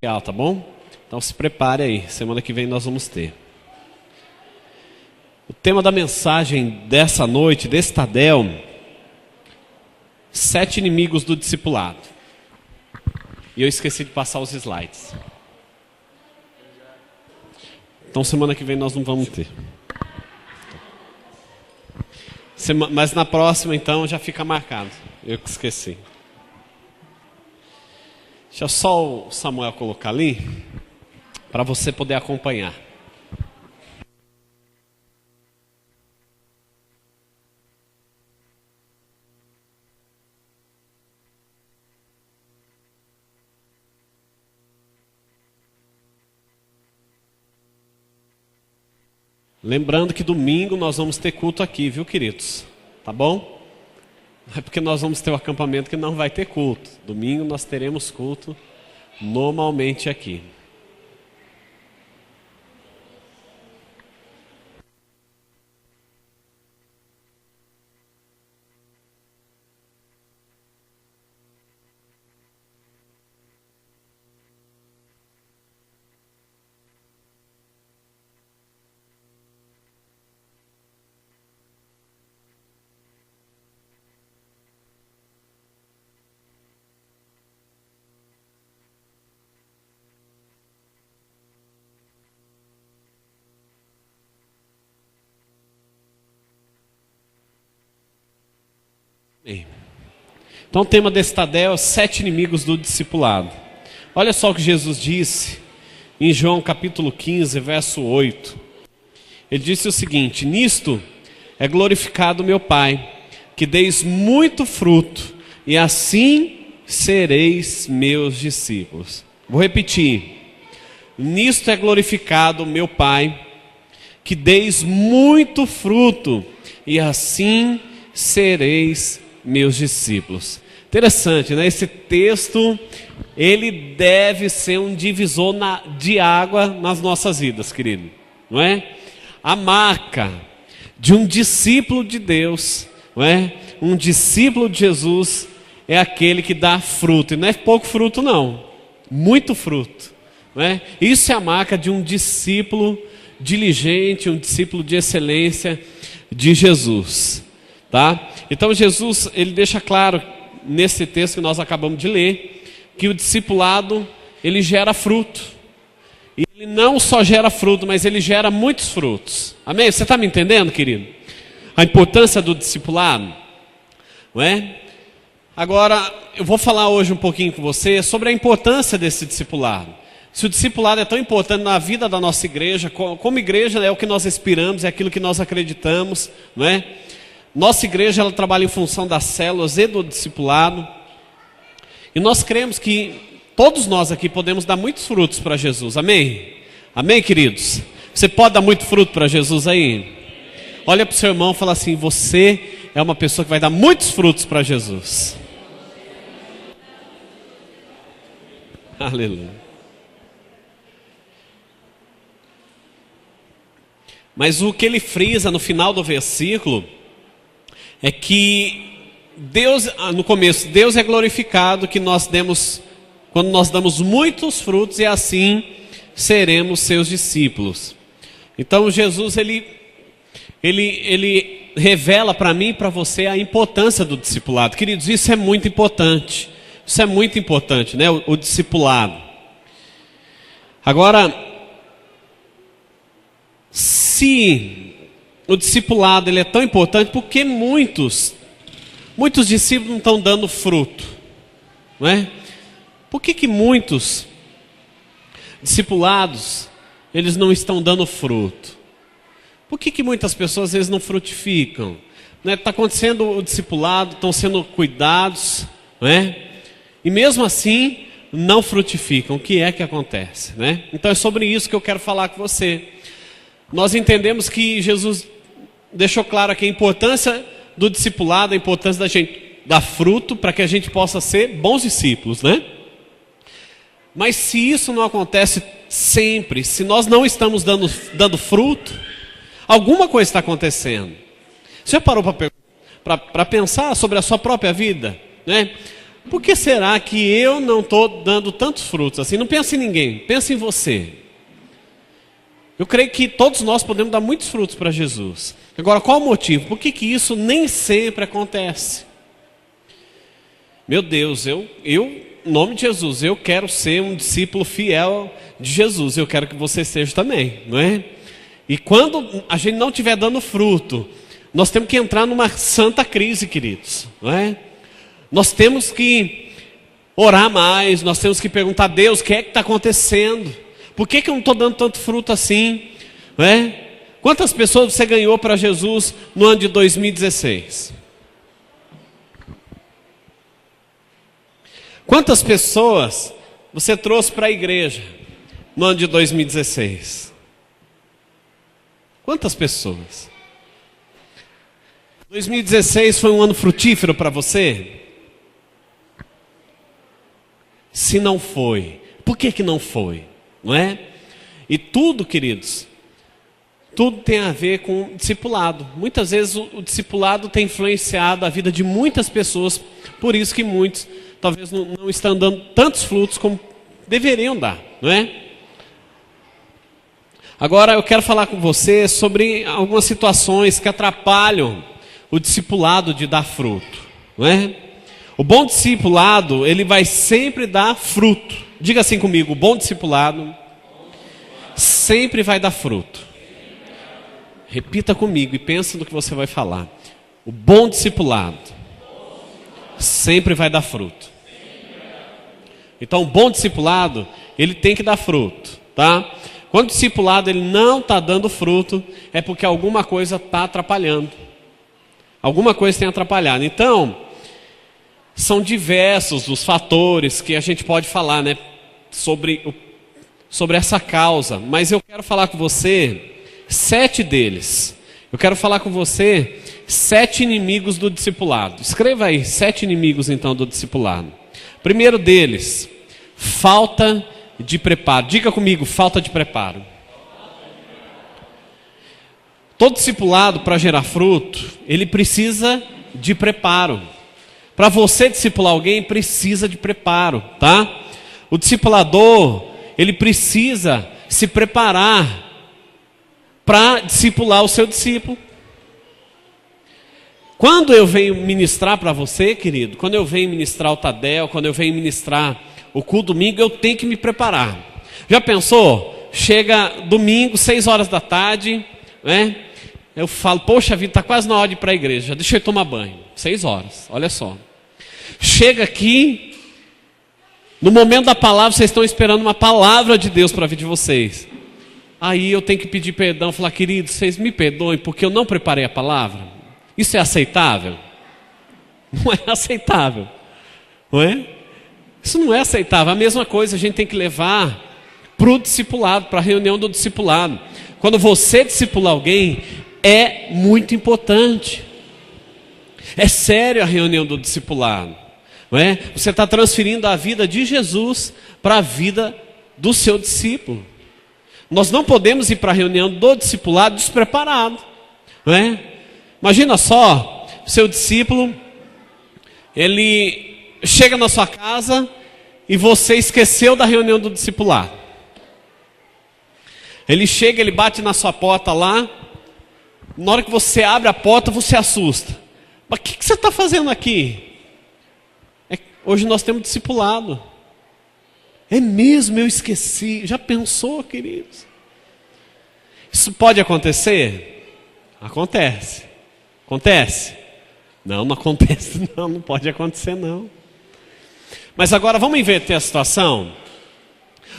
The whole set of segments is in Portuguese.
Tá bom? Então se prepare aí, semana que vem nós vamos ter. O tema da mensagem dessa noite, desse Tadel, 7 inimigos do discipulado. E eu esqueci de passar os slides. Então semana que vem nós não vamos ter. Mas na próxima então já fica marcado. Eu que esqueci. Deixa só o Samuel colocar ali, para você poder acompanhar. Lembrando que domingo nós vamos ter culto aqui, viu, queridos? Tá bom? Não é porque nós vamos ter um acampamento que não vai ter culto. Domingo nós teremos culto normalmente aqui. Então o tema desse Tadel é 7 inimigos do discipulado. Olha só o que Jesus disse em João capítulo 15, verso 8. Ele disse o seguinte: nisto é glorificado meu Pai, que deis muito fruto, e assim sereis meus discípulos. Vou repetir: nisto é glorificado meu Pai, que deis muito fruto, e assim sereis meus discípulos. Interessante, né? Esse texto, ele deve ser um divisor de água nas nossas vidas, querido, não é? A marca de um discípulo de Deus, não é? Um discípulo de Jesus é aquele que dá fruto, e não é pouco fruto não, muito fruto, não é? Isso é a marca de um discípulo diligente, um discípulo de excelência de Jesus, tá? Então Jesus, ele deixa claro nesse texto que nós acabamos de ler, que o discipulado, ele gera fruto. E ele não só gera fruto, mas ele gera muitos frutos. Amém? Você está me entendendo, querido? A importância do discipulado, não é? Agora, eu vou falar hoje um pouquinho com você sobre a importância desse discipulado. Se o discipulado é tão importante na vida da nossa igreja, como igreja é o que nós aspiramos, é aquilo que nós acreditamos, não é? Nossa igreja, ela trabalha em função das células e do discipulado. E nós cremos que todos nós aqui podemos dar muitos frutos para Jesus. Amém? Amém, queridos? Você pode dar muito fruto para Jesus aí? Olha para o seu irmão e fala assim: você é uma pessoa que vai dar muitos frutos para Jesus. Aleluia. Mas o que ele frisa no final do versículo é que Deus, no começo, Deus é glorificado que nós demos, quando nós damos muitos frutos, e assim seremos seus discípulos. Então Jesus, ele revela para mim e para você a importância do discipulado. Queridos, isso é muito importante. Isso é muito importante, né? O discipulado. Agora, se o discipulado ele é tão importante, porque muitos discípulos não estão dando fruto, não é? Por que muitos discipulados eles não estão dando fruto? Por que muitas pessoas às vezes não frutificam? Está acontecendo o discipulado, estão sendo cuidados, não é? E mesmo assim não frutificam. O que é que acontece, né? Então é sobre isso que eu quero falar com você. Nós entendemos que Jesus deixou claro aqui a importância do discipulado, a importância da gente dar fruto para que a gente possa ser bons discípulos, né? Mas se isso não acontece sempre, se nós não estamos dando fruto, alguma coisa está acontecendo. Você já parou para pensar sobre a sua própria vida, né? Por que será que eu não estou dando tantos frutos assim? Não pensa em ninguém, pensa em você. Eu creio que todos nós podemos dar muitos frutos para Jesus. Agora, qual o motivo? Por que isso nem sempre acontece? Meu Deus, em nome de Jesus, eu quero ser um discípulo fiel de Jesus. Eu quero que você seja também, não é? E quando a gente não estiver dando fruto, nós temos que entrar numa santa crise, queridos, não é? Nós temos que orar mais, nós temos que perguntar a Deus o que é que está acontecendo. Por que eu não estou dando tanto fruto assim? Não é? Quantas pessoas você ganhou para Jesus no ano de 2016? Quantas pessoas você trouxe para a igreja no ano de 2016? Quantas pessoas? 2016 foi um ano frutífero para você? Se não foi, por que não foi? Não é? E tudo, queridos, tudo tem a ver com discipulado. Muitas vezes o discipulado tem influenciado a vida de muitas pessoas, por isso que muitos talvez não estão dando tantos frutos como deveriam dar, não é? Agora eu quero falar com você sobre algumas situações que atrapalham o discipulado de dar fruto, não é? O bom discipulado, ele vai sempre dar fruto. Diga assim comigo, o bom discipulado sempre vai dar fruto. Repita comigo e pensa no que você vai falar. O bom discipulado sempre vai dar fruto. Então o bom discipulado, ele tem que dar fruto, tá? Quando o discipulado ele não está dando fruto, é porque alguma coisa está atrapalhando. Alguma coisa tem atrapalhado. Então, são diversos os fatores que a gente pode falar, né, sobre essa causa. Mas eu quero falar com você 7 deles. Eu quero falar com você 7 inimigos do discipulado. Escreva aí, 7 inimigos então do discipulado. Primeiro deles, falta de preparo. Diga comigo, falta de preparo. Todo discipulado, para gerar fruto, ele precisa de preparo. Para você discipular alguém, precisa de preparo, tá? O discipulador, ele precisa se preparar para discipular o seu discípulo. Quando eu venho ministrar para você, querido, quando eu venho ministrar o Tadel, quando eu venho ministrar o culto domingo, eu tenho que me preparar. Já pensou? Chega domingo, 6 horas da tarde, né? Eu falo, poxa vida, está quase na hora de ir para a igreja, deixa eu tomar banho. 6 horas, olha só. Chega aqui, no momento da palavra, vocês estão esperando uma palavra de Deus para a vida de vocês. Aí eu tenho que pedir perdão, falar, queridos, vocês me perdoem porque eu não preparei a palavra. Isso é aceitável? Não é aceitável, não é? Isso não é aceitável. A mesma coisa a gente tem que levar para o discipulado, para a reunião do discipulado. Quando você discipular alguém, é muito importante. É sério a reunião do discipulado, não é? Você está transferindo a vida de Jesus para a vida do seu discípulo. Nós não podemos ir para a reunião do discipulado despreparado, não é? Imagina só, seu discípulo, ele chega na sua casa e você esqueceu da reunião do discipulado. Ele chega, ele bate na sua porta lá, na hora que você abre a porta, você assusta. Mas o que você está fazendo aqui? Hoje nós temos discipulado. É mesmo, eu esqueci. Já pensou, queridos? Isso pode acontecer? Acontece. Acontece? Não, não acontece não, não pode acontecer não. Mas agora vamos inverter a situação.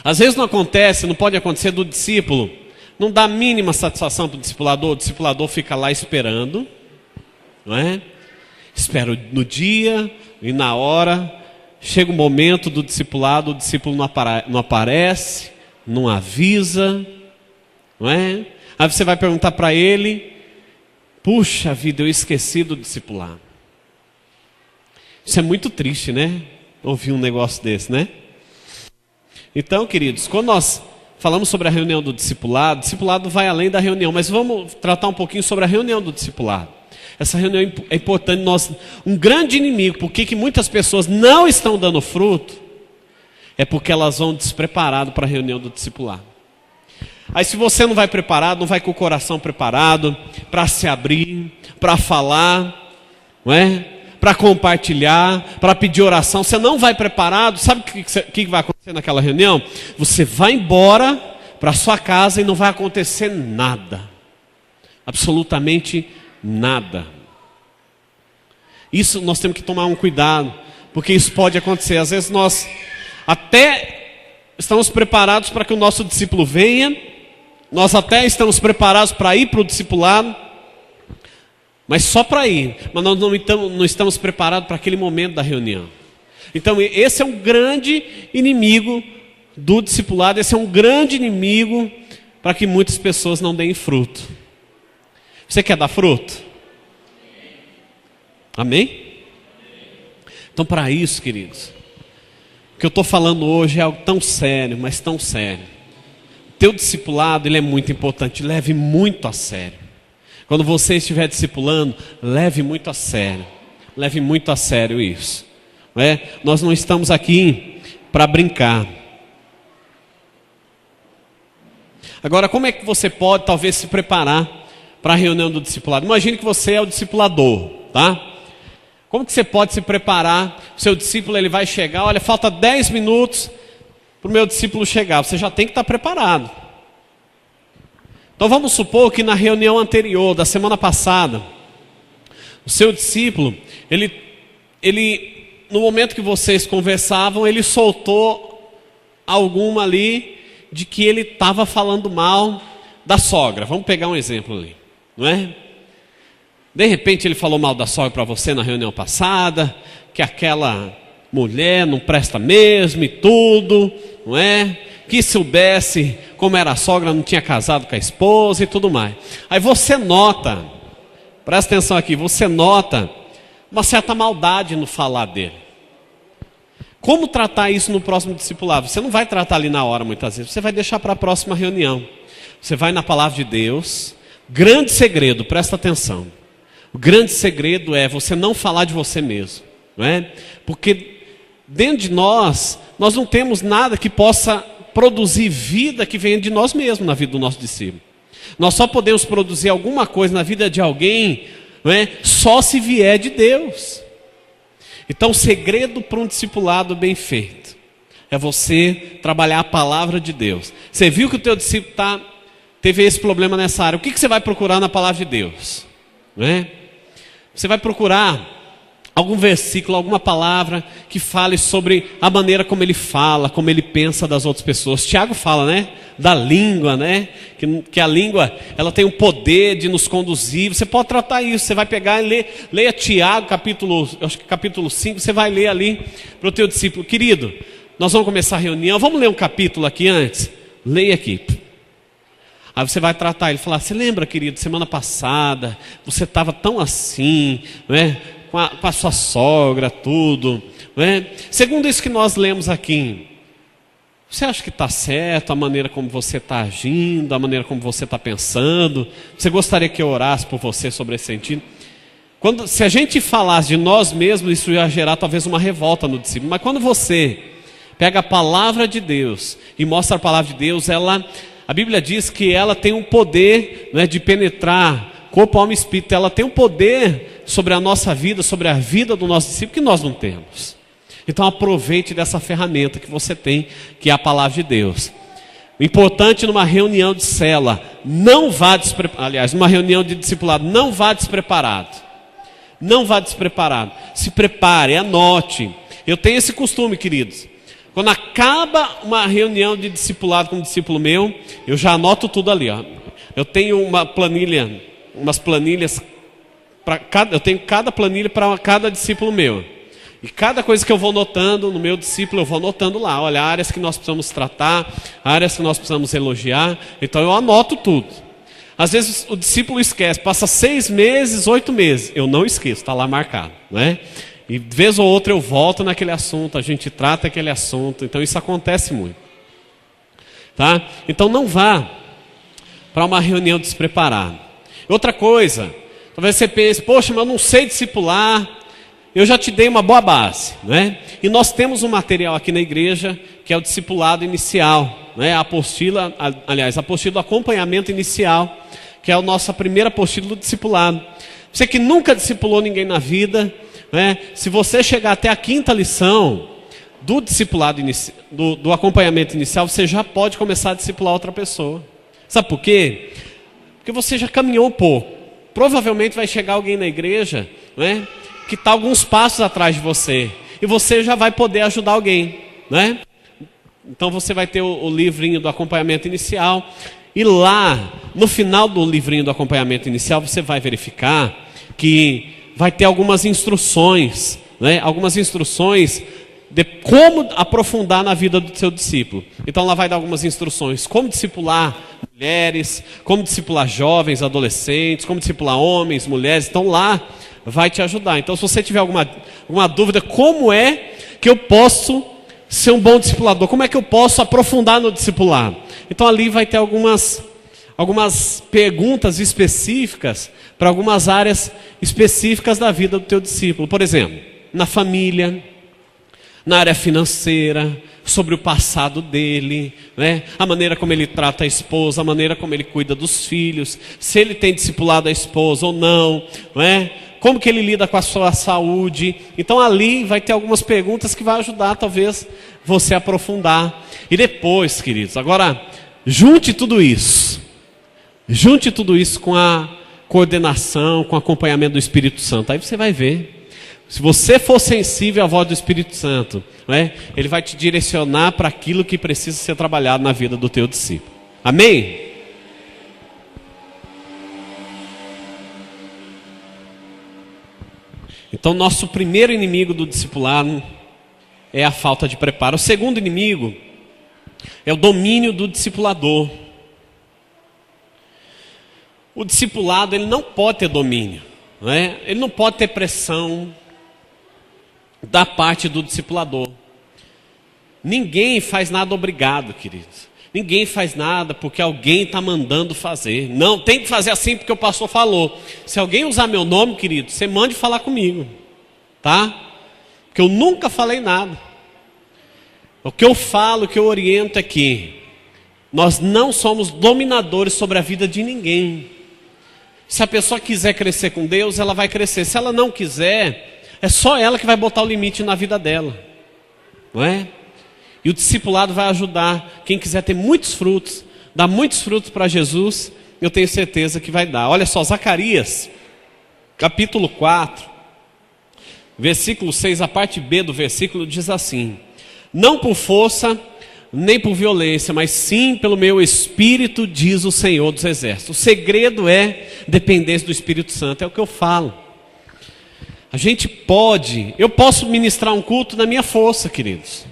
Às vezes não acontece, não pode acontecer do discípulo, não dá a mínima satisfação para o discipulador fica lá esperando, não é? Espera no dia e na hora, chega o momento do discipulado, o discípulo não aparece, não avisa, não é? Aí você vai perguntar para ele, puxa vida, eu esqueci do discipulado. Isso é muito triste, né? Ouvir um negócio desse, né? Então, queridos, quando nós falamos sobre a reunião do discipulado, o discipulado vai além da reunião, mas vamos tratar um pouquinho sobre a reunião do discipulado. Essa reunião é importante. Um grande inimigo, por que muitas pessoas não estão dando fruto, é porque elas vão despreparadas para a reunião do discipulado. Aí se você não vai preparado, não vai com o coração preparado para se abrir, para falar, não é? Para compartilhar, para pedir oração, você não vai preparado, sabe o que vai acontecer naquela reunião? Você vai embora para sua casa e não vai acontecer nada, absolutamente nada. Isso nós temos que tomar um cuidado, porque isso pode acontecer. Às vezes nós até estamos preparados para que o nosso discípulo venha, nós até estamos preparados para ir para o discipulado, mas só para ir, mas nós não estamos preparados para aquele momento da reunião. Então esse é um grande inimigo do discipulado, esse é um grande inimigo para que muitas pessoas não deem fruto. Você quer dar fruto? Amém? Então para isso, queridos, o que eu estou falando hoje é algo tão sério, mas tão sério. O teu discipulado, ele é muito importante, leve muito a sério. Quando você estiver discipulando, leve muito a sério. Leve muito a sério isso. Não é? Nós não estamos aqui para brincar. Agora, como é que você pode talvez se preparar para a reunião do discipulado? Imagine que você é o discipulador, tá? Como que você pode se preparar? O seu discípulo, ele vai chegar, olha, falta 10 minutos para o meu discípulo chegar. Você já tem que estar preparado. Então vamos supor que na reunião anterior, da semana passada, o seu discípulo, ele no momento que vocês conversavam, ele soltou alguma ali de que ele estava falando mal da sogra. Vamos pegar um exemplo ali, não é? De repente ele falou mal da sogra para você na reunião passada, que aquela mulher não presta mesmo e tudo, não é? Que soubesse como era a sogra, não tinha casado com a esposa e tudo mais. Aí você nota, presta atenção aqui, você nota uma certa maldade no falar dele. Como tratar isso no próximo discipulado? Você não vai tratar ali na hora muitas vezes, você vai deixar para a próxima reunião. Você vai na palavra de Deus. Grande segredo, presta atenção. O grande segredo é você não falar de você mesmo, não é? Porque dentro de nós não temos nada que possa produzir vida que venha de nós mesmos na vida do nosso discípulo. Nós só podemos produzir alguma coisa na vida de alguém, não é? Só se vier de Deus. Então o segredo para um discipulado bem feito é você trabalhar a palavra de Deus. Você viu que o teu discípulo teve esse problema nessa área, o que você vai procurar na palavra de Deus? Não é? Você vai procurar algum versículo, alguma palavra que fale sobre a maneira como ele fala, como ele pensa das outras pessoas. Tiago fala, né? Da língua, né? Que a língua, ela tem o poder de nos conduzir. Você pode tratar isso, você vai pegar e leia Tiago, capítulo 5, você vai ler ali para o teu discípulo. Querido, nós vamos começar a reunião, vamos ler um capítulo aqui antes? Leia aqui. Aí você vai tratar ele, falar, você lembra, querido, semana passada, você estava tão assim, não é? Com a sua sogra, tudo, não é? Segundo isso que nós lemos aqui, você acha que está certo a maneira como você está agindo, a maneira como você está pensando? Você gostaria que eu orasse por você sobre esse sentido? Se a gente falasse de nós mesmos, isso ia gerar talvez uma revolta no discípulo. Mas quando você pega a palavra de Deus e mostra a palavra de Deus, a Bíblia diz que ela tem um poder, não é, de penetrar corpo, alma e espírito. Ela tem um poder sobre a nossa vida, sobre a vida do nosso discípulo, que nós não temos. Então aproveite dessa ferramenta que você tem, que é a palavra de Deus. O importante numa reunião de célula, numa reunião de discipulado, não vá despreparado. Não vá despreparado. Se prepare, anote. Eu tenho esse costume, queridos. Quando acaba uma reunião de discipulado com um discípulo meu, eu já anoto tudo ali, ó. Eu tenho umas planilhas eu tenho cada planilha para cada discípulo meu. E cada coisa que eu vou notando no meu discípulo, eu vou notando lá. Olha, áreas que nós precisamos tratar, áreas que nós precisamos elogiar. Então eu anoto tudo. Às vezes o discípulo esquece, passa 6 meses, 8 meses. Eu não esqueço, está lá marcado, né? E de vez ou outra eu volto naquele assunto, a gente trata aquele assunto. Então isso acontece muito, tá? Então não vá para uma reunião despreparada. Outra coisa, Talvez você pense, poxa, mas eu não sei discipular. Eu já te dei uma boa base, né? E nós temos um material aqui na igreja, que é o discipulado inicial, né? A apostila do acompanhamento inicial, que é a nossa primeira apostila do discipulado. Você que nunca discipulou ninguém na vida, né? Se você chegar até a 5ª lição do discipulado do acompanhamento inicial, você já pode começar a discipular outra pessoa. Sabe por quê? Porque você já caminhou um pouco. Provavelmente vai chegar alguém na igreja, né, que está alguns passos atrás de você, e você já vai poder ajudar alguém, né? Então você vai ter o livrinho do acompanhamento inicial, e lá, no final do livrinho do acompanhamento inicial, você vai verificar que vai ter algumas instruções, né? Algumas instruções de como aprofundar na vida do seu discípulo. Então lá vai dar algumas instruções, como discipular mulheres, como discipular jovens, adolescentes, como discipular homens, mulheres. Então lá vai te ajudar. Então se você tiver alguma dúvida, como é que eu posso ser um bom discipulador? Como é que eu posso aprofundar no discipulado? Então ali vai ter algumas perguntas específicas para algumas áreas específicas da vida do teu discípulo. Por exemplo, na família, na área financeira, sobre o passado dele, né? A maneira como ele trata a esposa, a maneira como ele cuida dos filhos, se ele tem discipulado a esposa ou não, né? Como que ele lida com a sua saúde. Então ali vai ter algumas perguntas que vai ajudar talvez você a aprofundar. E depois, queridos, agora junte tudo isso com a coordenação, com o acompanhamento do Espírito Santo. Aí você vai ver. Se você for sensível à voz do Espírito Santo, né, ele vai te direcionar para aquilo que precisa ser trabalhado na vida do teu discípulo. Amém? Então, nosso primeiro inimigo do discipulado é a falta de preparo. O segundo inimigo é o domínio do discipulador. O discipulado, ele não pode ter domínio, né? Ele não pode ter pressão da parte do discipulador. Ninguém faz nada obrigado, queridos. Ninguém faz nada porque alguém está mandando fazer. Não, tem que fazer assim porque o pastor falou. Se alguém usar meu nome, querido, você mande falar comigo, tá? Porque eu nunca falei nada. O que eu falo, o que eu oriento é que nós não somos dominadores sobre a vida de ninguém. Se a pessoa quiser crescer com Deus, ela vai crescer. Se ela não quiser, é só ela que vai botar o limite na vida dela, não é? E o discipulado vai ajudar. Quem quiser ter muitos frutos, dar muitos frutos para Jesus, eu tenho certeza que vai dar. Olha só, Zacarias, capítulo 4, versículo 6, a parte B do versículo diz assim: não por força, nem por violência, mas sim pelo meu Espírito, diz o Senhor dos Exércitos. O segredo é dependência do Espírito Santo, é o que eu falo. Eu posso ministrar um culto na minha força, queridos.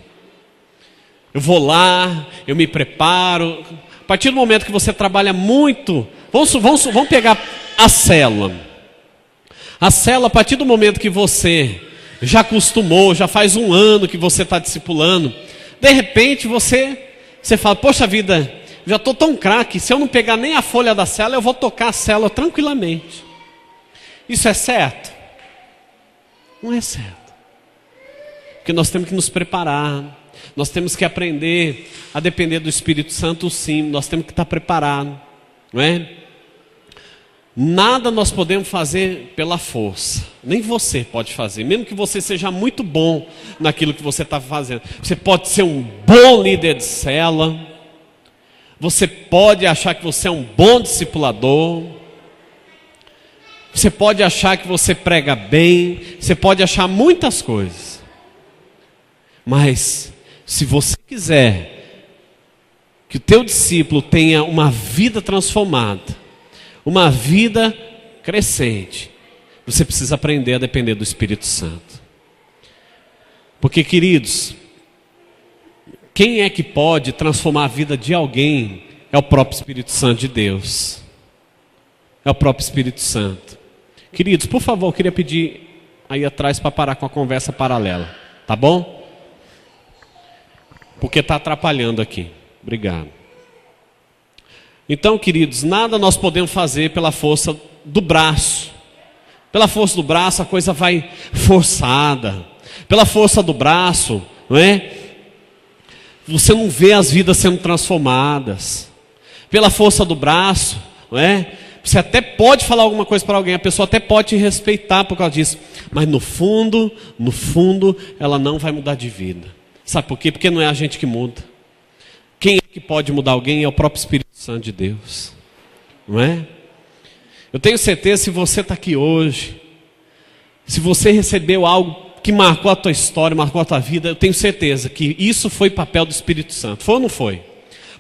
Eu vou lá, eu me preparo. A partir do momento que você trabalha muito, vamos pegar a célula. A célula, a partir do momento que você já acostumou, já faz 1 ano que você está discipulando, de repente você fala, poxa vida, já estou tão craque, se eu não pegar nem a folha da célula, eu vou tocar a célula tranquilamente. Isso é certo? Não é certo. Porque nós temos que nos preparar. Nós temos que aprender a depender do Espírito Santo, sim. Nós temos que estar preparados, não é? Nada nós podemos fazer pela força. Nem você pode fazer. Mesmo que você seja muito bom naquilo que você está fazendo. Você pode ser um bom líder de célula. Você pode achar que você é um bom discipulador. Você pode achar que você prega bem. Você pode achar muitas coisas. Mas se você quiser que o teu discípulo tenha uma vida transformada, uma vida crescente, você precisa aprender a depender do Espírito Santo. Porque, queridos, quem é que pode transformar a vida de alguém? É o próprio Espírito Santo de Deus. É o próprio Espírito Santo. Queridos, por favor, eu queria pedir aí atrás para parar com a conversa paralela, tá bom? Porque está atrapalhando aqui. Obrigado. Então, queridos, nada nós podemos fazer pela força do braço, Pela força do braço a coisa vai forçada. Pela força do braço, não é? Você não vê as vidas sendo transformadas. Pela força do braço, não é? Você até pode falar alguma coisa para alguém, a pessoa até pode te respeitar por causa disso, mas no fundo, ela não vai mudar de vida. Sabe por quê? Porque não é a gente que muda. Quem é que pode mudar alguém é o próprio Espírito Santo de Deus, não é? Eu tenho certeza, se você está aqui hoje, se você recebeu algo que marcou a tua história, marcou a tua vida, eu tenho certeza que isso foi papel do Espírito Santo. Foi ou não foi?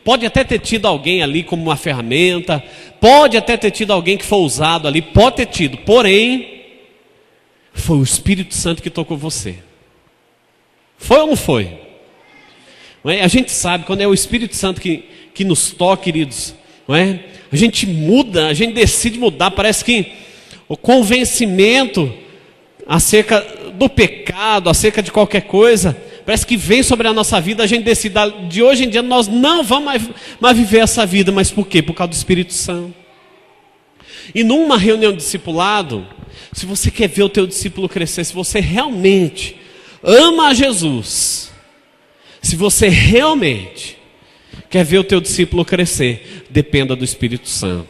Pode até ter tido alguém ali como uma ferramenta, pode até ter tido alguém que foi usado ali, pode ter tido, porém, foi o Espírito Santo que tocou você. Foi ou não foi? Não é? A gente sabe, quando é o Espírito Santo que nos toca, queridos, não é? A gente muda, a gente decide mudar, parece que o convencimento acerca do pecado, acerca de qualquer coisa, parece que vem sobre a nossa vida, a gente decide, de hoje em dia nós não vamos mais viver essa vida, mas por quê? Por causa do Espírito Santo. E numa reunião de discipulado, se você quer ver o teu discípulo crescer, se você realmente ama a Jesus, se você realmente quer ver o teu discípulo crescer, dependa do Espírito Santo.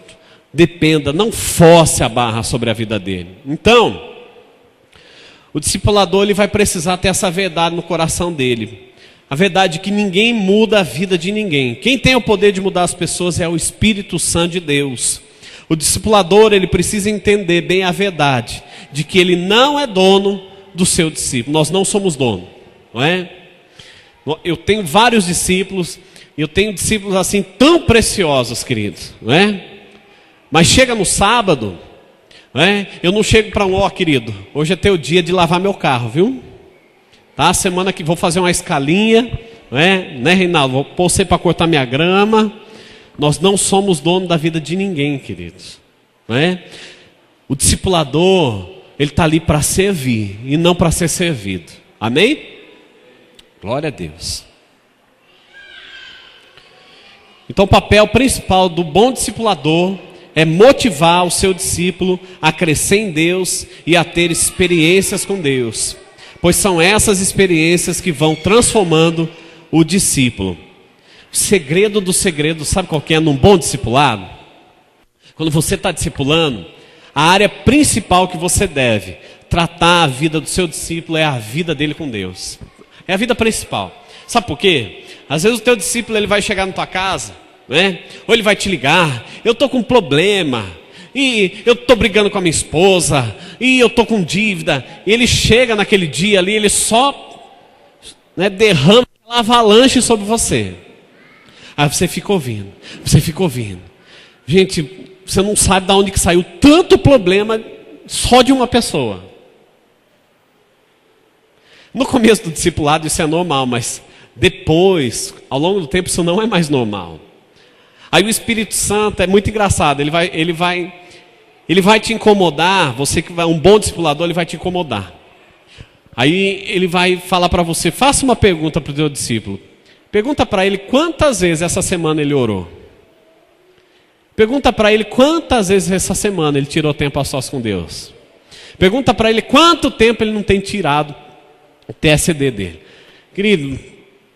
Dependa, não force a barra sobre a vida dele. Então, o discipulador ele vai precisar ter essa verdade no coração dele. A verdade é que ninguém muda a vida de ninguém. Quem tem o poder de mudar as pessoas é o Espírito Santo de Deus. O discipulador ele precisa entender bem a verdade de que ele não é dono do seu discípulo. Nós não somos dono, não é? Eu tenho vários discípulos, eu tenho discípulos assim tão preciosos, queridos, não é? Mas chega no sábado, não é? Eu não chego para querido, hoje é teu dia de lavar meu carro, viu? Tá? Semana que vou fazer uma escalinha, não é? Né, Reinaldo? Vou pôr você para cortar minha grama. Nós não somos dono da vida de ninguém, queridos, não é? O discipulador, ele está ali para servir e não para ser servido. Amém? Glória a Deus. Então o papel principal do bom discipulador é motivar o seu discípulo a crescer em Deus e a ter experiências com Deus, pois são essas experiências que vão transformando o discípulo. O segredo do segredo, sabe qual que é num bom discipulado? Quando você está discipulando, a área principal que você deve tratar a vida do seu discípulo é a vida dele com Deus. É a vida principal. Sabe por quê? Às vezes o teu discípulo ele vai chegar na tua casa, né? Ou ele vai te ligar, eu estou com um problema, e eu estou brigando com a minha esposa, e eu estou com dívida, e ele chega naquele dia ali, ele só, né, derrama uma avalanche sobre você. Aí você fica ouvindo. Gente, você não sabe de onde que saiu tanto problema só de uma pessoa. No começo do discipulado isso é normal, mas depois, ao longo do tempo, isso não é mais normal. Aí o Espírito Santo é muito engraçado, ele vai te incomodar, você que vai, um bom discipulador, ele vai te incomodar. Aí ele vai falar para você, faça uma pergunta para o teu discípulo. Pergunta para ele quantas vezes essa semana ele orou. Pergunta para ele quantas vezes essa semana ele tirou tempo a sós com Deus. Pergunta para ele quanto tempo ele não tem tirado o TSD dele. Querido,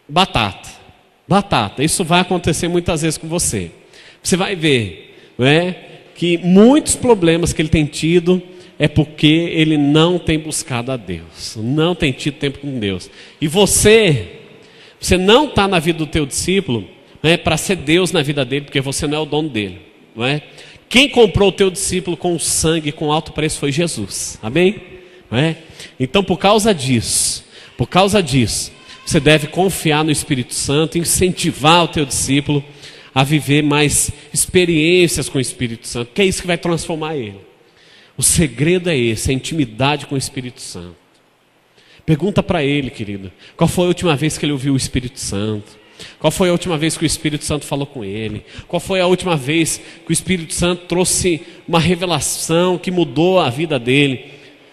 batata. Isso vai acontecer muitas vezes com você. Você vai ver, não é, que muitos problemas que ele tem tido é porque ele não tem buscado a Deus, não tem tido tempo com Deus. E você não está na vida do teu discípulo, né, para ser Deus na vida dele, porque você não é o dono dele, não é? Quem comprou o teu discípulo com sangue, com alto preço, foi Jesus, amém? Não é? Então por causa disso, você deve confiar no Espírito Santo, incentivar o teu discípulo a viver mais experiências com o Espírito Santo, que é isso que vai transformar ele. O segredo é esse, a intimidade com o Espírito Santo. Pergunta para ele, querido, qual foi a última vez que ele ouviu o Espírito Santo? Qual foi a última vez que o Espírito Santo falou com ele? Qual foi a última vez que o Espírito Santo trouxe uma revelação que mudou a vida dele?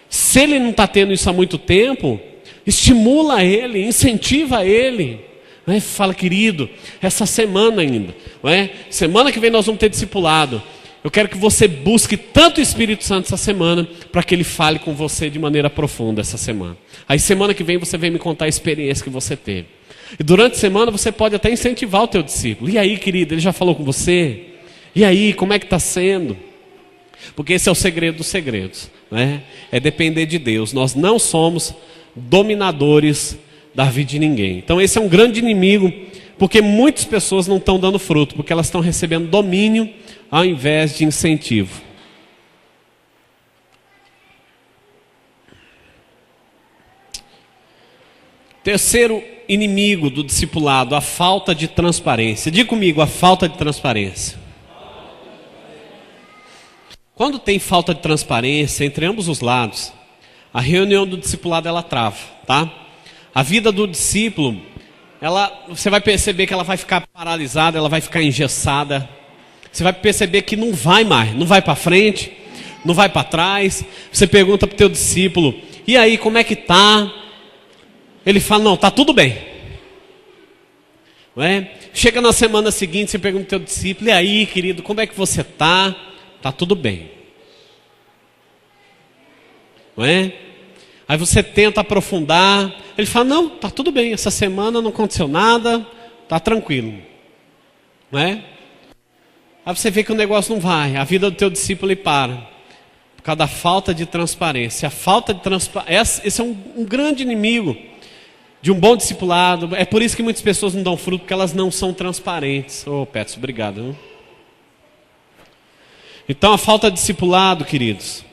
Se ele não está tendo isso há muito tempo, estimula ele, incentiva ele. Não é? Fala, querido, essa semana ainda, não é? Semana que vem nós vamos ter discipulado. Eu quero que você busque tanto o Espírito Santo essa semana, para que ele fale com você de maneira profunda essa semana. Aí semana que vem você vem me contar a experiência que você teve. E durante a semana você pode até incentivar o teu discípulo. E aí, querido, ele já falou com você? E aí, como é que está sendo? Porque esse é o segredo dos segredos, né? É depender de Deus. Nós não somos dominadores da vida de ninguém. Então esse é um grande inimigo, porque muitas pessoas não estão dando fruto, porque elas estão recebendo domínio ao invés de incentivo. Terceiro inimigo do discipulado, a falta de transparência. Diga comigo, a falta de transparência. Quando tem falta de transparência entre ambos os lados, a reunião do discipulado ela trava, tá? A vida do discípulo, você vai perceber que ela vai ficar paralisada, ela vai ficar engessada. Você vai perceber que não vai mais, não vai para frente, não vai para trás. Você pergunta para o teu discípulo, e aí, como é que tá? Ele fala, não, tá tudo bem. Não é? Chega na semana seguinte, você pergunta para o teu discípulo, e aí, querido, como é que você tá? Tá tudo bem. Não é? Aí você tenta aprofundar, ele fala, não, tá tudo bem, essa semana não aconteceu nada, tá tranquilo. Não é? Aí você vê que o negócio não vai, a vida do teu discípulo ele para, por causa da falta de transparência. A falta de transparência, esse é um grande inimigo de um bom discipulado. É por isso que muitas pessoas não dão fruto, porque elas não são transparentes. Ô, Petros, obrigado. Viu? Então a falta de discipulado, queridos,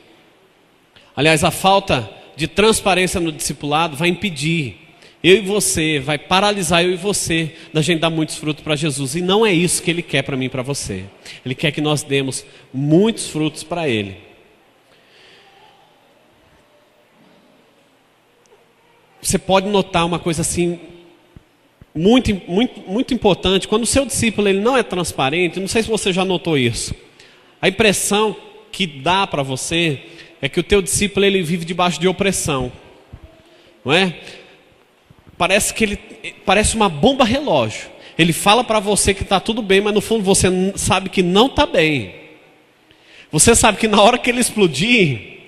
aliás, a falta de transparência no discipulado vai impedir eu e você, vai paralisar eu e você da gente dar muitos frutos para Jesus. E não é isso que Ele quer para mim e para você. Ele quer que nós demos muitos frutos para Ele. Você pode notar uma coisa assim, muito importante. Quando o seu discípulo ele não é transparente, não sei se você já notou isso. A impressão que dá para você é que o teu discípulo ele vive debaixo de opressão. Não é? Parece uma bomba relógio. Ele fala para você que está tudo bem, mas no fundo você sabe que não está bem. Você sabe que na hora que ele explodir,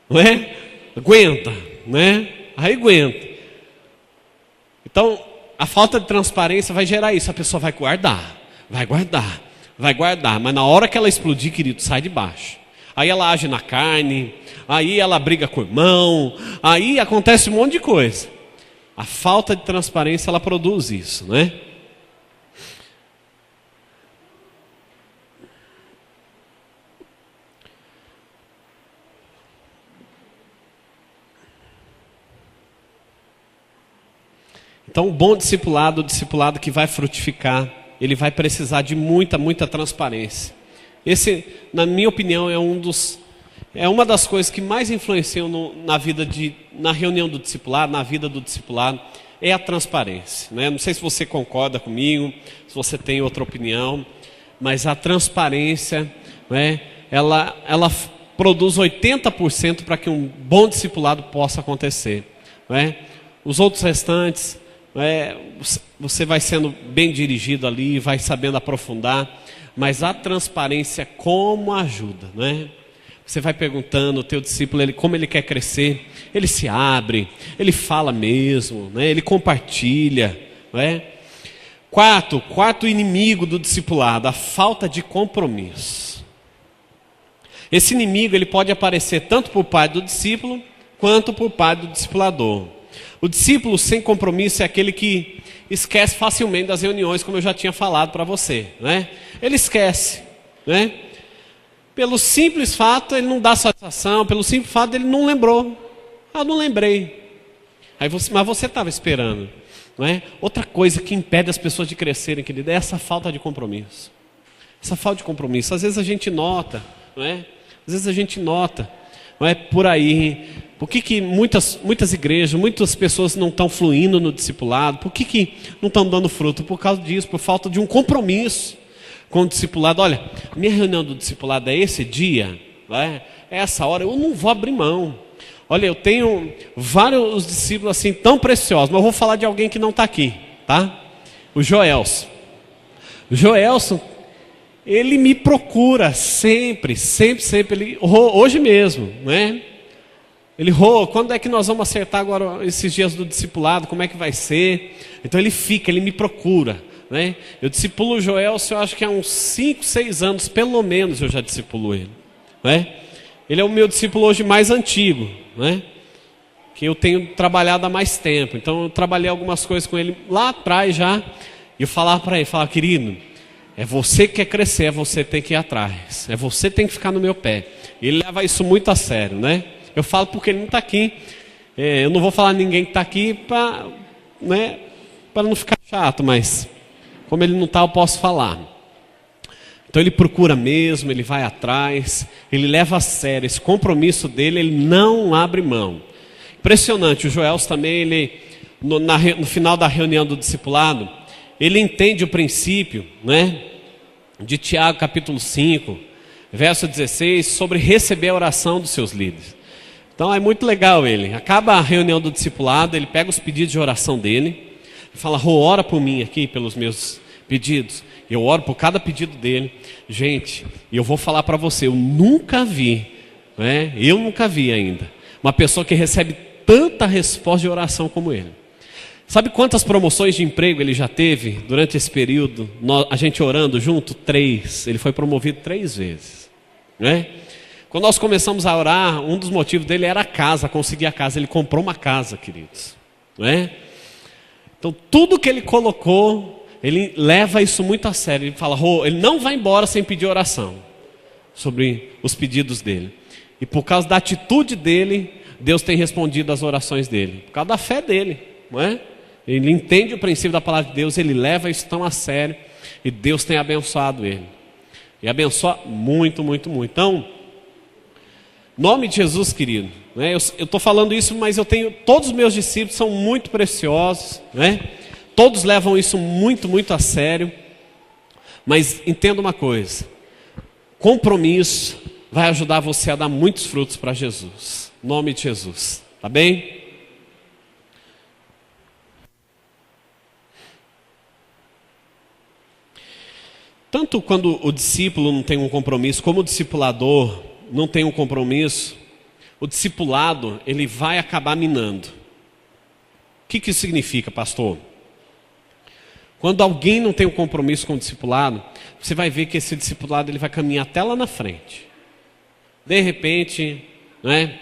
não é? Aguenta, né? Aí aguenta. Então, a falta de transparência vai gerar isso. A pessoa vai guardar, mas na hora que ela explodir, querido, sai de baixo. Aí ela age na carne, aí ela briga com o irmão, aí acontece um monte de coisa. A falta de transparência, ela produz isso, né? Então, o bom discipulado, o discipulado que vai frutificar, ele vai precisar de muita transparência. Esse, na minha opinião, é uma das coisas que mais influenciam na reunião do discipulado, na vida do discipulado, é a transparência, né? Não sei se você concorda comigo, se você tem outra opinião, mas a transparência, né, ela produz 80% para que um bom discipulado possa acontecer, né? Os outros restantes, você vai sendo bem dirigido ali, vai sabendo aprofundar, mas a transparência como ajuda, né? Você vai perguntando o teu discípulo como ele quer crescer, ele se abre, ele fala mesmo, né? Ele compartilha, né? Quarto inimigo do discipulado, a falta de compromisso. Esse inimigo ele pode aparecer tanto por parte do discípulo quanto por parte do discipulador. O discípulo sem compromisso é aquele que esquece facilmente das reuniões, como eu já tinha falado para você, né? Ele esquece, né? Pelo simples fato, ele não dá satisfação, pelo simples fato, ele não lembrou. Ah, não lembrei. Mas você estava esperando, não é? Outra coisa que impede as pessoas de crescerem, querido, é essa falta de compromisso. Essa falta de compromisso. Às vezes a gente nota, não é? Às vezes a gente nota, não é? Por aí. Por que muitas igrejas, muitas pessoas não estão fluindo no discipulado? Por que não estão dando fruto? Por causa disso, por falta de um compromisso com o discipulado. Olha, minha reunião do discipulado é esse dia, é essa hora, eu não vou abrir mão. Olha, eu tenho vários discípulos assim tão preciosos, mas eu vou falar de alguém que não está aqui, tá? O Joelson. O Joelson, ele me procura sempre, sempre, sempre. Ele, hoje mesmo, né? Ele, quando é que nós vamos acertar agora esses dias do discipulado? Como é que vai ser? Então ele fica, ele me procura, né? Eu discipulo o Joel, eu acho que há uns 5, 6 anos, pelo menos eu já discipulo ele, né? Ele é o meu discípulo hoje mais antigo, né? Que eu tenho trabalhado há mais tempo. Então eu trabalhei algumas coisas com ele lá atrás já. E eu falava para ele, querido, é você que quer crescer, é você que tem que ir atrás. É você que tem que ficar no meu pé. Ele leva isso muito a sério, né? Eu falo porque ele não está aqui. Eu não vou falar a ninguém que está aqui para, né, para não ficar chato, mas como ele não está, eu posso falar. Então ele procura mesmo, ele vai atrás, ele leva a sério esse compromisso dele, ele não abre mão. Impressionante, o Joels também, ele, no final da reunião do discipulado, ele entende o princípio, né, de Tiago capítulo 5, verso 16, sobre receber a oração dos seus líderes. Então é muito legal ele. Acaba a reunião do discipulado, ele pega os pedidos de oração dele, e fala, ora por mim aqui, pelos meus pedidos. Eu oro por cada pedido dele. Gente, e eu vou falar para você, eu nunca vi, né, eu nunca vi ainda, uma pessoa que recebe tanta resposta de oração como ele. Sabe quantas promoções de emprego ele já teve durante esse período? A gente orando junto? 3. Ele foi promovido 3 vezes, né? Quando nós começamos a orar, um dos motivos dele era a casa, conseguir a casa. Ele comprou uma casa, queridos, né? Então tudo que ele colocou, ele leva isso muito a sério. Ele fala, ele não vai embora sem pedir oração sobre os pedidos dele. E por causa da atitude dele, Deus tem respondido às orações dele. Por causa da fé dele, não é? Ele entende o princípio da palavra de Deus, ele leva isso tão a sério. E Deus tem abençoado ele. E abençoa muito, muito, muito. Então, nome de Jesus, querido, né? Eu estou falando isso, mas todos os meus discípulos são muito preciosos, né? Todos levam isso muito, muito a sério. Mas entenda uma coisa: compromisso vai ajudar você a dar muitos frutos para Jesus. Nome de Jesus, tá bem? Tanto quando o discípulo não tem um compromisso, como o discipulador não tem um compromisso, o discipulado, ele vai acabar minando. O que isso significa, pastor? Quando alguém não tem um compromisso com o discipulado, você vai ver que esse discipulado ele vai caminhar até lá na frente. De repente, né,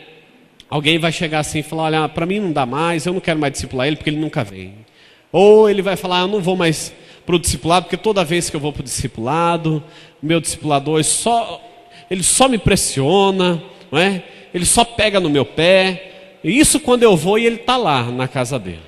alguém vai chegar assim e falar, olha, para mim não dá mais, eu não quero mais discipular ele porque ele nunca vem. Ou ele vai falar, eu não vou mais para o discipulado, porque toda vez que eu vou para o discipulado, o meu discipulador ele só me pressiona, não é? Ele só pega no meu pé. E isso quando eu vou e ele está lá na casa dele,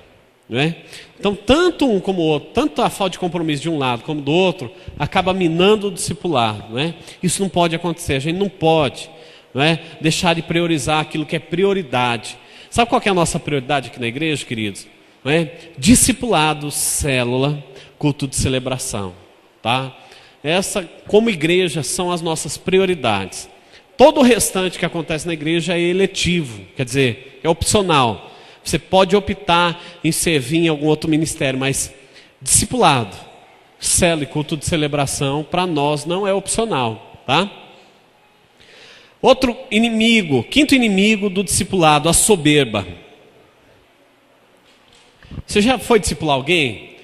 não é? Então tanto um como o outro, tanto a falta de compromisso de um lado como do outro, acaba minando o discipulado, não é? Isso não pode acontecer, a gente não pode, não é, deixar de priorizar aquilo que é prioridade. Sabe qual que é a nossa prioridade aqui na igreja, queridos? Não é? Discipulado, célula, culto de celebração, tá? Essa, como igreja, são as nossas prioridades. Todo o restante que acontece na igreja é eletivo, quer dizer, é opcional. Você pode optar em servir em algum outro ministério, mas discipulado, célula e culto de celebração, para nós não é opcional, tá? Outro inimigo, quinto inimigo do discipulado, a soberba. Você já foi discipular alguém?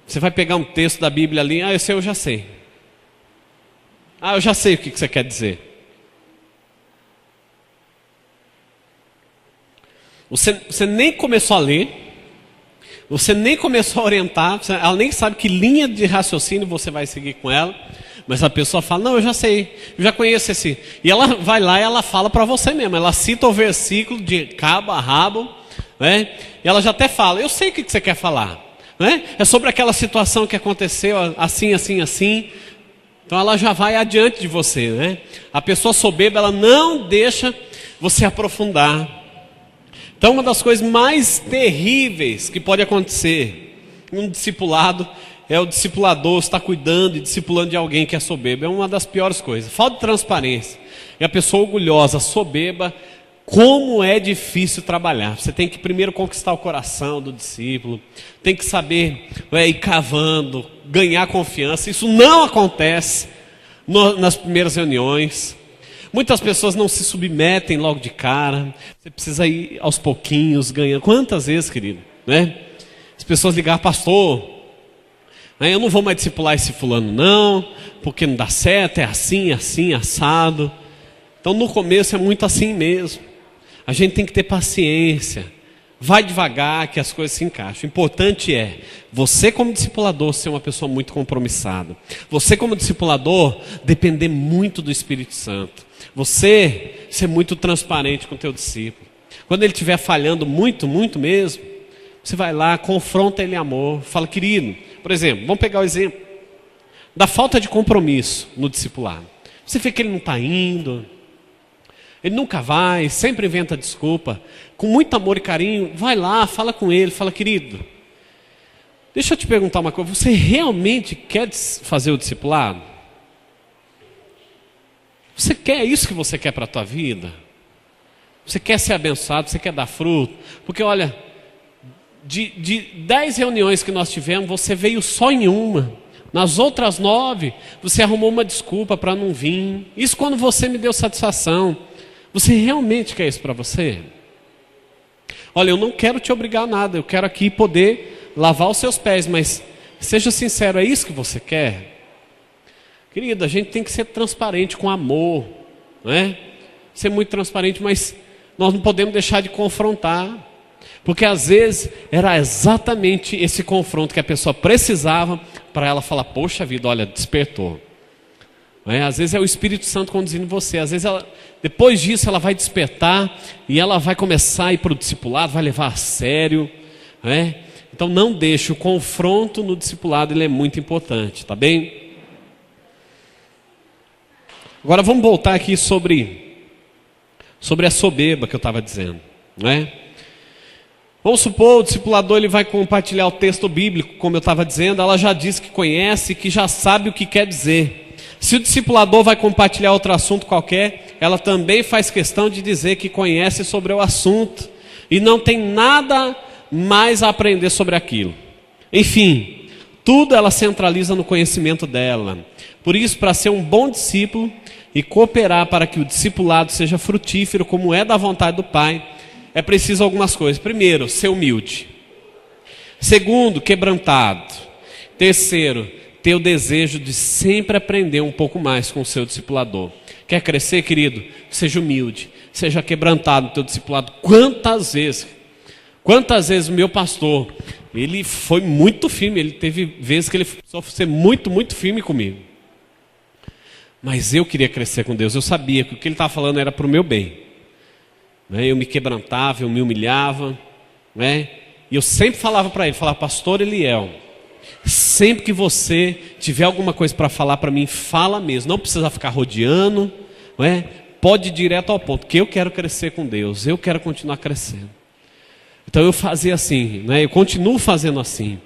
Você vai pegar um texto da Bíblia ali, esse eu já sei. Eu já sei o que você quer dizer. Você nem começou a ler, você nem começou a orientar, ela nem sabe que linha de raciocínio você vai seguir com ela, mas a pessoa fala, não, eu já sei, eu já conheço esse. E ela vai lá e ela fala para você mesmo, ela cita o versículo de cabo a rabo, né? E ela já até fala, eu sei o que você quer falar. Né? É sobre aquela situação que aconteceu assim, assim, assim. Então ela já vai adiante de você, né? A pessoa soberba, ela não deixa você aprofundar. Então uma das coisas mais terríveis que pode acontecer em um discipulado é o discipulador estar cuidando e discipulando de alguém que é soberbo. É uma das piores coisas. Falta de transparência. E a pessoa orgulhosa, soberba, como é difícil trabalhar. Você tem que primeiro conquistar o coração do discípulo, tem que saber ir cavando, ganhar confiança. Isso não acontece nas primeiras reuniões. Muitas pessoas não se submetem logo de cara. Você precisa ir aos pouquinhos, ganhando. Quantas vezes, querido, né? As pessoas ligaram, pastor, eu não vou mais discipular esse fulano não, porque não dá certo, é assim, assado. Então no começo é muito assim mesmo. A gente tem que ter paciência. Vai devagar que as coisas se encaixam. O importante é você como discipulador ser uma pessoa muito compromissada. Você como discipulador depender muito do Espírito Santo. Você ser muito transparente com o teu discípulo. Quando ele estiver falhando muito mesmo, você vai lá, confronta ele em amor. Fala, querido, por exemplo, vamos pegar o exemplo da falta de compromisso no discipulado. Você vê que ele não está indo, ele nunca vai, sempre inventa desculpa. Com muito amor e carinho, vai lá, fala com ele, fala, querido, deixa eu te perguntar uma coisa, você realmente quer fazer o discipulado? Você quer isso que você quer para a tua vida? Você quer ser abençoado, você quer dar fruto? Porque olha, de 10 reuniões que nós tivemos, você veio só em uma. Nas outras 9, você arrumou uma desculpa para não vir. Isso quando você me deu satisfação. Você realmente quer isso para você? Olha, eu não quero te obrigar a nada. Eu quero aqui poder lavar os seus pés. Mas seja sincero, é isso que você quer? Querido, a gente tem que ser transparente com amor, não é? Ser muito transparente, mas nós não podemos deixar de confrontar. Porque às vezes era exatamente esse confronto que a pessoa precisava para ela falar, poxa vida, olha, despertou. Às vezes é o Espírito Santo conduzindo você. Às vezes depois disso ela vai despertar e ela vai começar a ir para o discipulado, vai levar a sério. Então não deixe o confronto no discipulado, ele é muito importante, tá bem? Agora vamos voltar aqui sobre a soberba que eu estava dizendo, não é? Vamos supor, o discipulador ele vai compartilhar o texto bíblico, como eu estava dizendo, ela já disse que conhece, que já sabe o que quer dizer. Se o discipulador vai compartilhar outro assunto qualquer, ela também faz questão de dizer que conhece sobre o assunto e não tem nada mais a aprender sobre aquilo. Enfim, tudo ela centraliza no conhecimento dela. Por isso, para ser um bom discípulo e cooperar para que o discipulado seja frutífero, como é da vontade do Pai, é preciso algumas coisas. Primeiro, ser humilde. Segundo, quebrantado. Terceiro, ter o desejo de sempre aprender um pouco mais com o seu discipulador. Quer crescer, querido? Seja humilde, seja quebrantado no teu discipulado. Quantas vezes o meu pastor, ele foi muito firme, ele teve vezes que ele precisou ser muito firme comigo. Mas eu queria crescer com Deus, eu sabia que o que ele estava falando era para o meu bem. Eu me quebrantava, eu me humilhava, e eu sempre falava para ele, pastor Eliel, sempre que você tiver alguma coisa para falar para mim, fala mesmo, não precisa ficar rodeando, pode ir direto ao ponto, que eu quero crescer com Deus, eu quero continuar crescendo. Então eu fazia assim, eu continuo fazendo assim,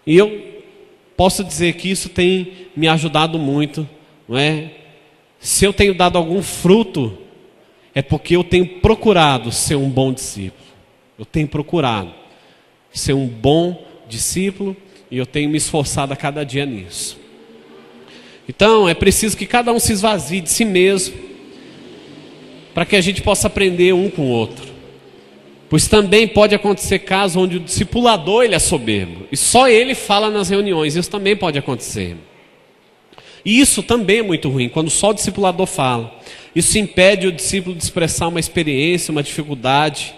e eu posso dizer que isso tem me ajudado muito, se eu tenho dado algum fruto, é porque eu tenho procurado ser um bom discípulo, eu tenho procurado ser um bom discípulo, e eu tenho me esforçado a cada dia nisso. Então é preciso que cada um se esvazie de si mesmo, para que a gente possa aprender um com o outro. Pois também pode acontecer casos onde o discipulador ele é soberbo, e só ele fala nas reuniões, isso também pode acontecer. E isso também é muito ruim, quando só o discipulador fala. Isso impede o discípulo de expressar uma experiência, uma dificuldade,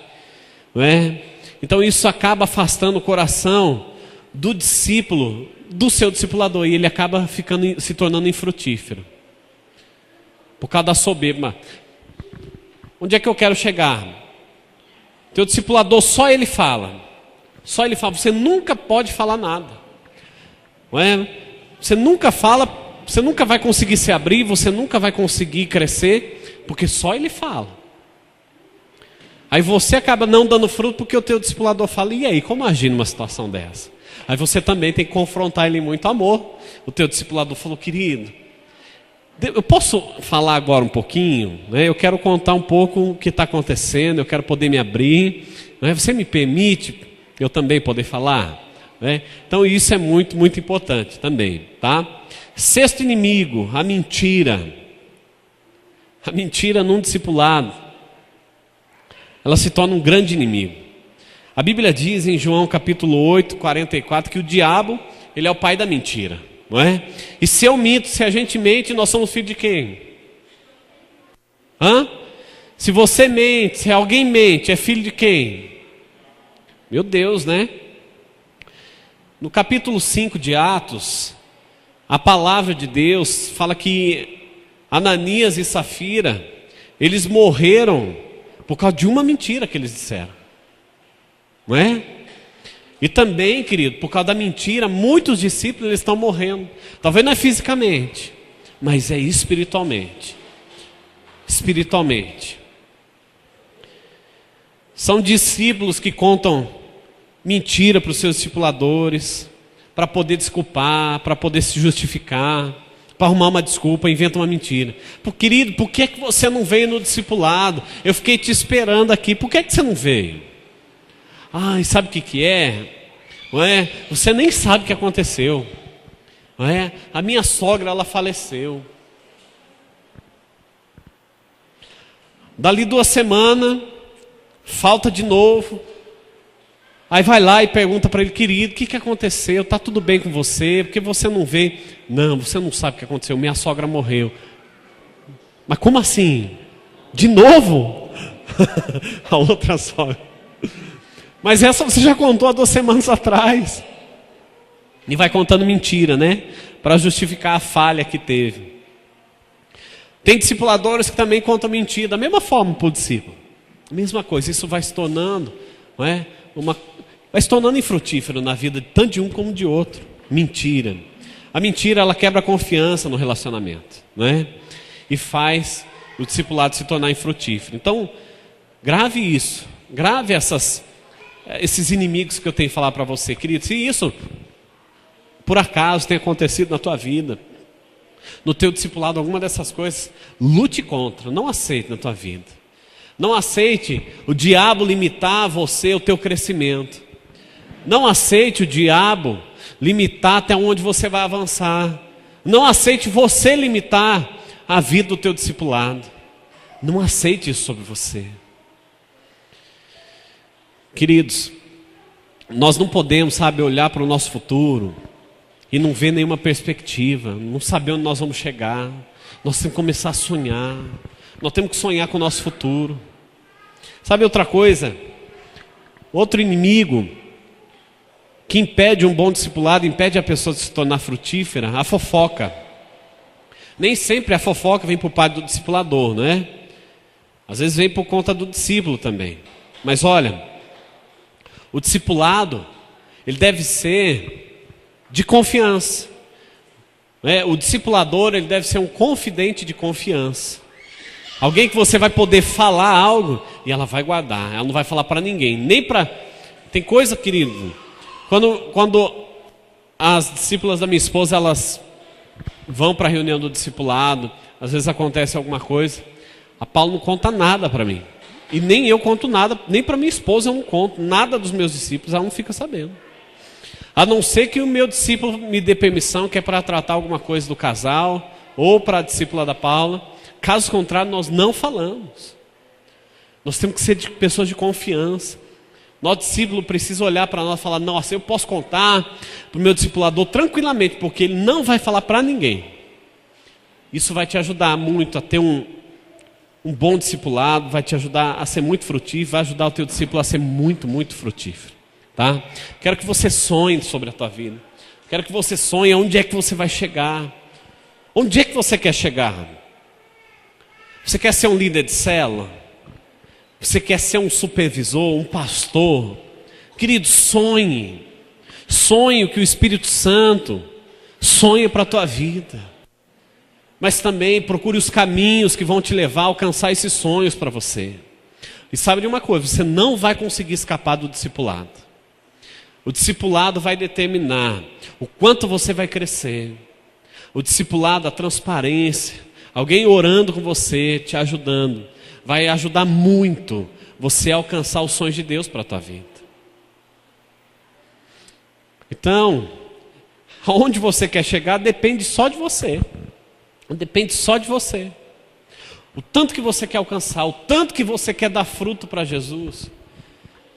Então isso acaba afastando o coração do discípulo, do seu discipulador, e ele acaba se tornando infrutífero por causa da soberba. Onde é que eu quero chegar? Teu discipulador, só ele fala, você nunca pode falar nada, Você nunca fala, você nunca vai conseguir se abrir, você nunca vai conseguir crescer, porque só ele fala. Aí você acaba não dando fruto porque o teu discipulador fala, e aí, como agir numa situação dessa? Aí você também tem que confrontar ele em muito amor. O teu discipulador falou, querido, eu posso falar agora um pouquinho? Eu quero contar um pouco o que está acontecendo, eu quero poder me abrir. Você me permite eu também poder falar? né? Então isso é muito, muito importante também, tá? Sexto inimigo, a mentira. A mentira num discipulado, ela se torna um grande inimigo. A Bíblia diz em João capítulo 8, 44, que o diabo, ele é o pai da mentira, não é? E se eu minto, se a gente mente, nós somos filhos de quem? Se você mente, se alguém mente, é filho de quem? Meu Deus, né? No capítulo 5 de Atos, a palavra de Deus fala que Ananias e Safira, eles morreram por causa de uma mentira que eles disseram, não é? E também, querido, por causa da mentira, muitos discípulos eles estão morrendo. Talvez não é fisicamente, mas é espiritualmente. Espiritualmente. São discípulos que contam mentira para os seus discipuladores, para poder desculpar, para poder se justificar, para arrumar uma desculpa, inventa uma mentira. Querido, por que você não veio no discipulado? Eu fiquei te esperando aqui, por que você não veio? E sabe o que é? Não é? Você nem sabe o que aconteceu. Não é? A minha sogra, ela faleceu. Dali 2 semanas, falta de novo. Aí vai lá e pergunta para ele: querido, o que aconteceu? Está tudo bem com você? Por que você não veio? Não, você não sabe o que aconteceu, minha sogra morreu. Mas como assim? De novo? A outra sogra. Mas essa você já contou há 2 semanas atrás. E vai contando mentira, né? Para justificar a falha que teve. Tem discipuladores que também contam mentira, da mesma forma para o discípulo. Mesma coisa, isso vai se tornando, não é? Vai se tornando infrutífero na vida tanto de um como de outro. Mentira. A mentira, ela quebra a confiança no relacionamento, não é? E faz o discipulado se tornar infrutífero. Então, grave isso. Grave esses inimigos que eu tenho que falar para você, querido. Se isso, por acaso, tem acontecido na tua vida, no teu discipulado, alguma dessas coisas, lute contra. Não aceite na tua vida. Não aceite o diabo limitar você, o teu crescimento. Não aceite o diabo limitar até onde você vai avançar. Não aceite você limitar a vida do teu discipulado. Não aceite isso sobre você. Queridos, nós não podemos, olhar para o nosso futuro e não ver nenhuma perspectiva, não saber onde nós vamos chegar. Nós temos que começar a sonhar. Nós temos que sonhar com o nosso futuro. Sabe outra coisa? Outro inimigo que impede um bom discipulado, impede a pessoa de se tornar frutífera, a fofoca. Nem sempre a fofoca vem por parte do discipulador, não é? Às vezes vem por conta do discípulo também. Mas olha, o discipulado, ele deve ser de confiança. O discipulador, ele deve ser um confidente de confiança. Alguém que você vai poder falar algo e ela vai guardar. Ela não vai falar para ninguém. Nem para... Tem coisa, querido, quando as discípulas da minha esposa, elas vão para a reunião do discipulado, às vezes acontece alguma coisa, a Paula não conta nada para mim. E nem eu conto nada, nem para minha esposa eu não conto. Nada dos meus discípulos, ela não fica sabendo. A não ser que o meu discípulo me dê permissão, que é para tratar alguma coisa do casal, ou para a discípula da Paula. Caso contrário, nós não falamos. Nós temos que ser pessoas de confiança. Nosso discípulo precisa olhar para nós e falar: nossa, eu posso contar para o meu discipulador tranquilamente, porque ele não vai falar para ninguém. Isso vai te ajudar muito a ter um bom discipulado, vai te ajudar a ser muito frutífero, vai ajudar o teu discípulo a ser muito, muito frutífero. Tá? Quero que você sonhe sobre a tua vida. Quero que você sonhe onde é que você vai chegar. Onde é que você quer chegar? Você quer ser um líder de célula? Você quer ser um supervisor, um pastor? Querido, sonhe. Sonhe o que o Espírito Santo sonha para a tua vida. Mas também procure os caminhos que vão te levar a alcançar esses sonhos para você. E sabe de uma coisa, você não vai conseguir escapar do discipulado. O discipulado vai determinar o quanto você vai crescer. O discipulado, a transparência, alguém orando com você, te ajudando, vai ajudar muito você a alcançar os sonhos de Deus para a tua vida. Então, aonde você quer chegar depende só de você. Depende só de você. O tanto que você quer alcançar, o tanto que você quer dar fruto para Jesus,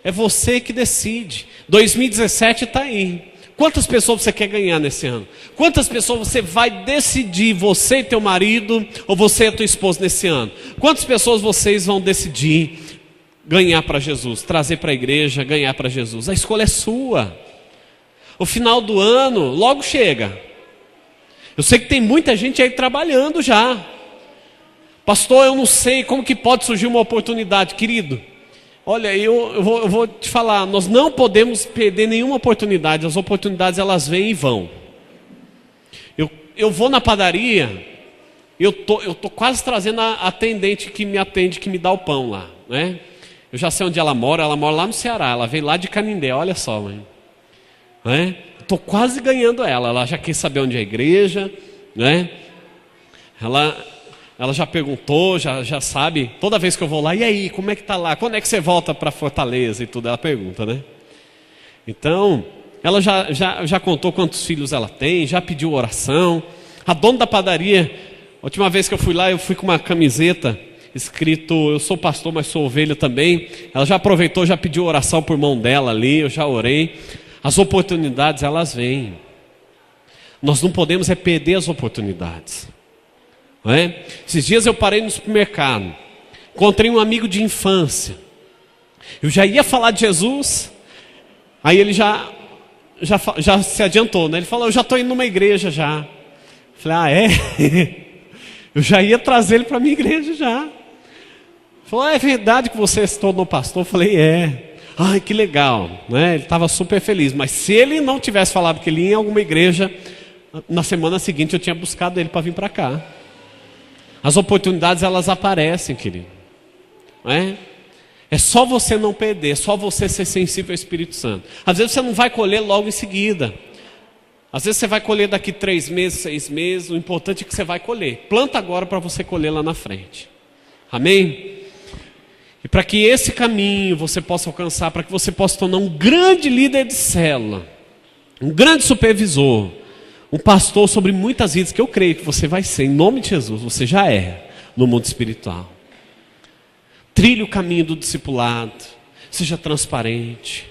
é você que decide. 2017 está aí. Quantas pessoas você quer ganhar nesse ano? Quantas pessoas você vai decidir, você e teu marido, ou você e tua esposa nesse ano? Quantas pessoas vocês vão decidir ganhar para Jesus, trazer para a igreja, ganhar para Jesus? A escolha é sua. O final do ano logo chega. Eu sei que tem muita gente aí trabalhando já. Pastor, eu não sei como que pode surgir uma oportunidade. Querido, olha, eu vou te falar, nós não podemos perder nenhuma oportunidade. As oportunidades, elas vêm e vão. Eu vou na padaria, eu tô quase trazendo a atendente que me atende, que me dá o pão lá, né? Eu já sei onde ela mora lá no Ceará, ela veio lá de Canindé, olha só, mãe. Né? Estou quase ganhando ela já quis saber onde é a igreja, né? Ela já perguntou, já sabe, toda vez que eu vou lá, e aí, como é que está lá? Quando é que você volta para Fortaleza e tudo? Ela pergunta, né? Então, ela já contou quantos filhos ela tem, já pediu oração. A dona da padaria, a última vez que eu fui lá, eu fui com uma camiseta escrito, eu sou pastor, mas sou ovelha também. Ela já aproveitou, já pediu oração por mão dela ali, eu já orei. As oportunidades, elas vêm. Nós não podemos perder as oportunidades. Não é? Esses dias eu parei no supermercado, encontrei um amigo de infância. Eu já ia falar de Jesus, aí ele já se adiantou, né? Ele falou, eu já estou indo numa igreja já. Eu falei, é? Eu já ia trazer ele para a minha igreja já. Ele falou, é verdade que você se tornou pastor? Eu falei, é. Ai, que legal, né? Ele estava super feliz, mas se ele não tivesse falado que ele ia em alguma igreja, na semana seguinte eu tinha buscado ele para vir para cá. As oportunidades, elas aparecem, querido, não é? É só você não perder, é só você ser sensível ao Espírito Santo. Às vezes você não vai colher logo em seguida, às vezes você vai colher daqui 3 meses, 6 meses, o importante é que você vai colher. Planta agora para você colher lá na frente, amém? E para que esse caminho você possa alcançar, para que você possa tornar um grande líder de célula, um grande supervisor, um pastor sobre muitas vidas, que eu creio que você vai ser, em nome de Jesus, você já é, no mundo espiritual. Trilhe o caminho do discipulado, seja transparente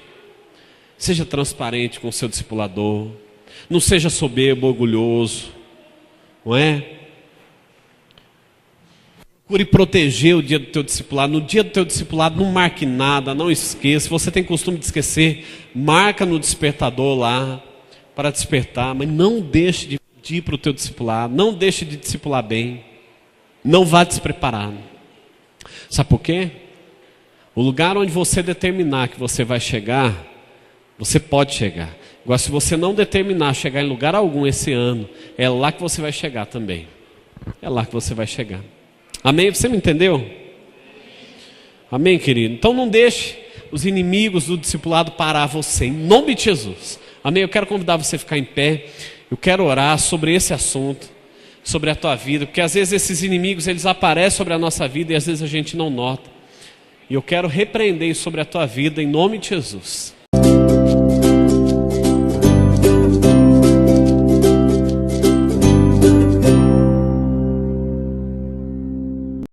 com o seu discipulador, não seja soberbo, orgulhoso, não é? Procure proteger o dia do teu discipulado. No dia do teu discipulado, não marque nada, não esqueça. Se você tem costume de esquecer, marca no despertador lá, para despertar. Mas não deixe de ir para o teu discipulado, não deixe de discipular bem. Não vá despreparado. Sabe por quê? O lugar onde você determinar que você vai chegar, você pode chegar. Agora, se você não determinar chegar em lugar algum esse ano, é lá que você vai chegar também. É lá que você vai chegar. Amém? Você me entendeu? Amém, querido? Então não deixe os inimigos do discipulado parar você, em nome de Jesus. Amém? Eu quero convidar você a ficar em pé. Eu quero orar sobre esse assunto, sobre a tua vida, porque às vezes esses inimigos, eles aparecem sobre a nossa vida e às vezes a gente não nota. E eu quero repreender sobre a tua vida em nome de Jesus.